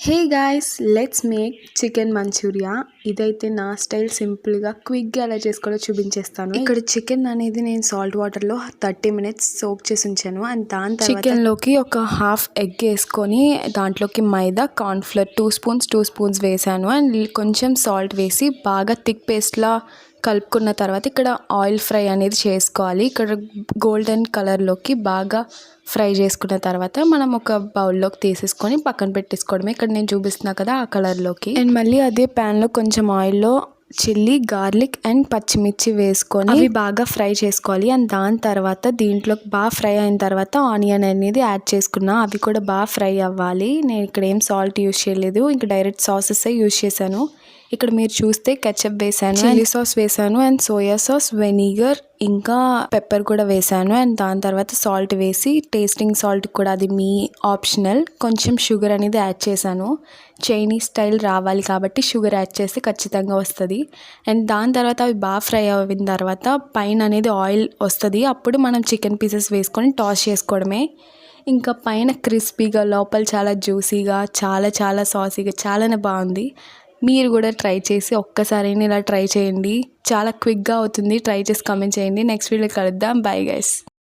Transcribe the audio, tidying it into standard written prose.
Hey guys, let's make chicken manchuria. ఇదైతే నా style, సింపుల్గా క్విక్గా ఎలా చేసుకోవాలో చూపించేస్తాను. ఇక్కడ చికెన్ అనేది నేను సాల్ట్ వాటర్లో 30 minutes సోక్ చేసి ఉంచాను. అండ్ దాని తర్వాత చికెన్లోకి ఒక హాఫ్ ఎగ్ వేసుకొని దాంట్లోకి మైదా, కార్న్ఫ్లోర్ 2 స్పూన్స్ వేసాను. అండ్ కొంచెం సాల్ట్ వేసి బాగా థిక్ పేస్ట్లా కలుపుకున్న తర్వాత ఇక్కడ ఆయిల్ ఫ్రై అనేది చేసుకోవాలి. ఇక్కడ గోల్డెన్ కలర్లోకి బాగా ఫ్రై చేసుకున్న తర్వాత మనం ఒక బౌల్లోకి తీసేసుకొని పక్కన పెట్టేసుకోవడమే. ఇక్కడ నేను చూపిస్తున్నా కదా ఆ కలర్లోకి. అండ్ మళ్ళీ అదే ప్యాన్లో కొంచెం ఆయిల్లో చిల్లీ, గార్లిక్ అండ్ పచ్చిమిర్చి వేసుకొని అవి బాగా ఫ్రై చేసుకోవాలి. అండ్ దాని తర్వాత దీంట్లో బాగా ఫ్రై అయిన తర్వాత ఆనియన్ అనేది యాడ్ చేసుకున్నా. అవి కూడా బాగా ఫ్రై అవ్వాలి. నేను ఇక్కడ ఏం సాల్ట్ యూజ్ చేయలేదు, ఇంకా డైరెక్ట్ సాసెస్ యూజ్ చేశాను. ఇక్కడ మీరు చూస్తే కెచప్ వేసాను, చిల్లీ సాస్ వేసాను, అండ్ సోయా సాస్, వెనిగర్, ఇంకా పెప్పర్ కూడా వేసాను. అండ్ దాని తర్వాత సాల్ట్ వేసి, టేస్టింగ్ సాల్ట్ కూడా అది మీ ఆప్షనల్, కొంచెం షుగర్ అనేది యాడ్ చేశాను. చైనీస్ స్టైల్ రావాలి కాబట్టి షుగర్ యాడ్ చేస్తే ఖచ్చితంగా వస్తుంది. అండ్ దాని తర్వాత అవి బాగా ఫ్రై అయిన తర్వాత పైన అనేది ఆయిల్ వస్తుంది. అప్పుడు మనం చికెన్ పీసెస్ వేసుకొని టాస్ చేసుకోవడమే. ఇంకా పైన క్రిస్పీగా, లోపల చాలా జ్యూసీగా, చాలా చాలా సాసీగా, చాలానే బాగుంది. మీరు కూడా ట్రై చేసి ఒక్కసారైనా ఇలా ట్రై చేయండి. చాలా క్విక్గా అవుతుంది. ట్రై చేసి కామెంట్ చేయండి. నెక్స్ట్ వీడియో కలుద్దాం. Bye guys.